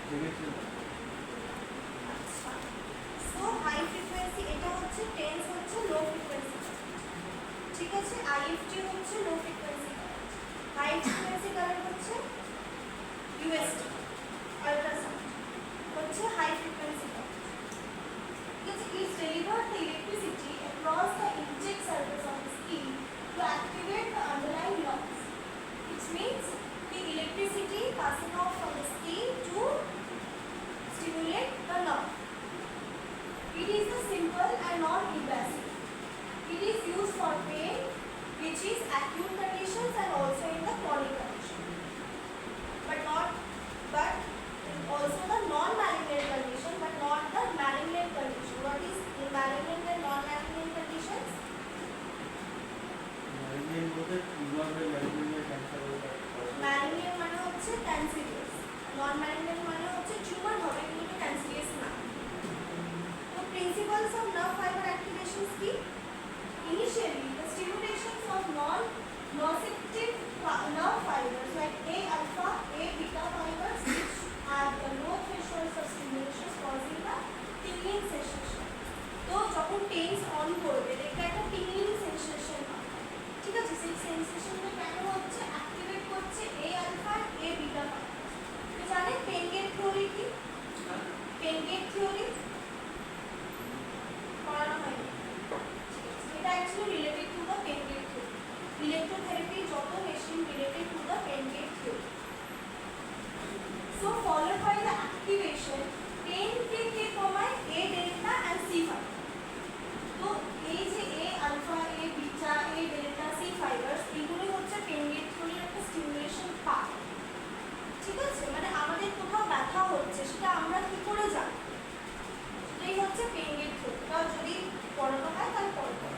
So high frequency এটা হচ্ছে tense হচ্ছে লো ফ্রিকোয়েন্সি, ঠিক আছে। আইএফটি হচ্ছে low frequency current, high frequency current হচ্ছে ইউএসটি, আল্ট্রাসাউন্ড হচ্ছে হাই ফ্রিকোয়েন্সি কারেন্ট, ঠিক আছে। It delivers the electricity across the inject surface of the skin to activate the underlying nerves. It means the electricity passing off from the skin to stimulate the nerve. It is a simple and non-invasive. It is used for pain, which is acute conditions and also in the chronic condition. But also the non-malignant condition, but not the malignant condition. What is the malignant and non-malignant conditions? Malignant মানে হচ্ছে ক্যান্সারিয়াস, non-malignant মানে হচ্ছে tumour হবে কিন্তু ক্যান্সারিয়াস না। তো principles of nerve fiber activations কি? Initially, the stimulations of non-nociceptive nerve fibers like A alpha, A beta fibers which have the low thresholds of stimulation causing the tingling sensation. তো যখন tense on করবে দেখবে একটা tingling sensation হবে, ঠিক আছে। সেই সেন্সেশনটা কেন হচ্ছে? অ্যাক্টিভেট করছে A alpha, A beta fibers। তো জানেন পেন গেট থিওরি কি? পেন গেট থিওরি পড়ানো হয়নি, এটা actually related to the pain gate theory. Electrotherapy যত machine related to the pain gate theory. So followed by the activation, pain কে কমায় A delta and C fiber. তো এই যে A alpha, A beta, A delta, C fibers এগুলো হচ্ছে pain gate theory একটা stimulation part, ঠিক আছে। মানে আমাদের কোথাও ব্যথা হচ্ছে সেটা আমরা কি করে জানি? এই হচ্ছে pain gate theory। তাও যদি পড়ানো হয় তাহলে পড়তে হবে।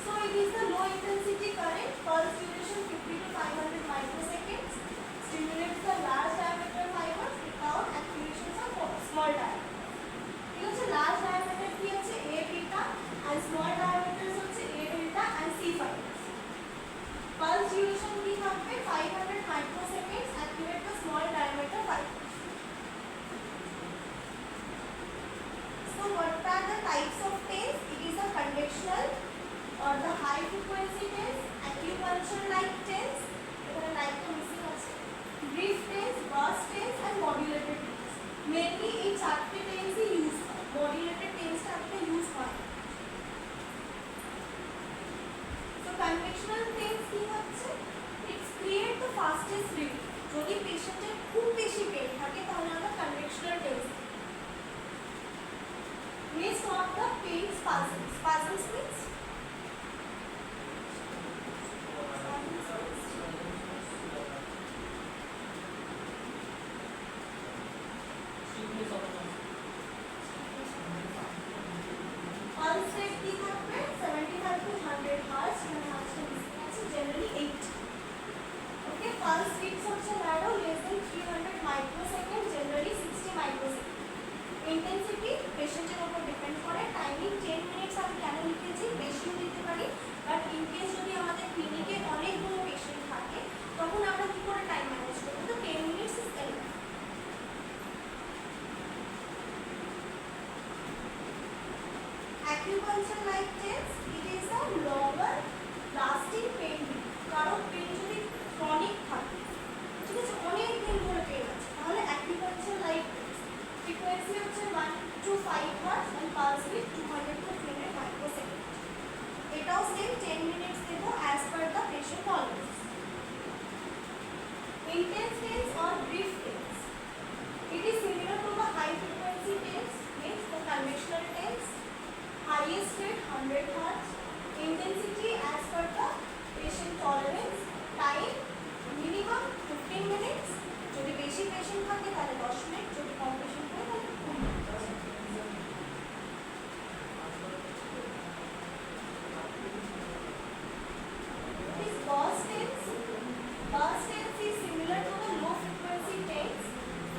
So it is the low intensity current, pulse duration 50 to 500 microseconds, stimulates the large diameter fibers without activations of small diameter. ঠিক আছে, large diameter কি আছে? A beta and small diameters হচ্ছে A delta and C fibers. Pulse duration কি থাকবে? 500 microseconds, activate the small diameter fibers. So what are the types of TENS? It is a conventional or the high frequency TENS, acupuncture like TENS, এখানে লাইকটা missing আছে, brief TENS, burst TENS and modulated TENS. Mainly এই চারটে TENS ই use হয়, modulated TENS টা আপনি use হয়। So conventional TENS কি হচ্ছে? It create the fastest relief. যদি পেশেন্টের খুব বেশি পেইন থাকে তাহলে আমরা conventional TENS may stop the pain spasms. Spasms means pulse rate কি থাকবে? 75 to 100 hertz, মানে হার্টসটা বেশি আছে, generally 80. Okay, pulse width হচ্ছে narrow, less than 300 microsecond, generally 60 microsecond. Intensity পেশেন্টের উপর ডিপেন্ড করে। টাইমিং 10 মিনিটস আমি কেন লিখেছি? বেশিও দিতে পারি, বাট ইন কেস যদি আমাদের ক্লিনিকে অনেকগুলো পেশেন্ট থাকে তখন আমরা কি করে টাইম ম্যানেজ করব? তো 10 minutes is enough. Acupuncture like TENS, it is a longer lasting pain relief. কারণ পেন যদি ক্রনিক থাকে, ঠিক আছে, অনেক দিন ধরে পেন আছে, তাহলে acupuncture like frequency হচ্ছে 1 to 5 hertz and pulse rate 200 to 300 microsecond. এটাও সেম 10 মিনিটস দেব as per the patient tolerance. Intense TENS or brief TENS, it is similar to the high frequency TENS, means the conventional TENS. Highest rate 100 hertz, intensity as per the patient tolerance, time minimum 15 minutes, যদি বেশি patient থাকে তাহলে 10 minute, যদি কম patient থাকে তাহলে 20 minute. This burst TENS, burst TENS is similar to the low frequency TENS.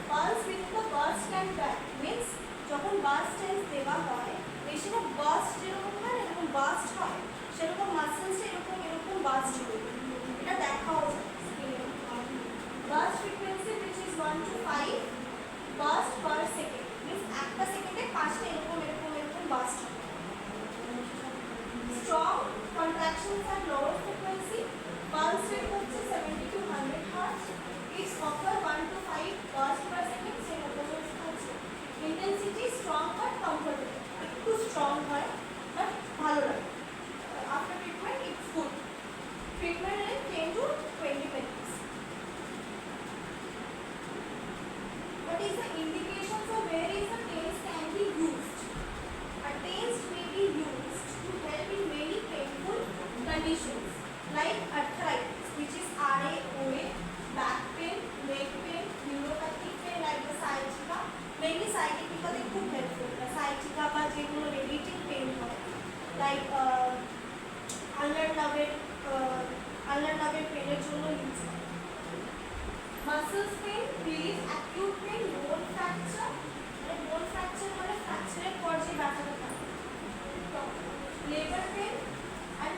Pulse with the burst and back means যখন burst TENS দেওয়া হয় পেশেন্ট বাস্ট যেরকম হয় এরকম বাস্ট হয়, সেরকম মাসেলস এরকম বাস্ট হবে। এটা Muscles pain, relief, acute pain, bone fracture, মানে bone fracture মানে fracture এর পর যে ব্যথাটা থাকে, labor pain and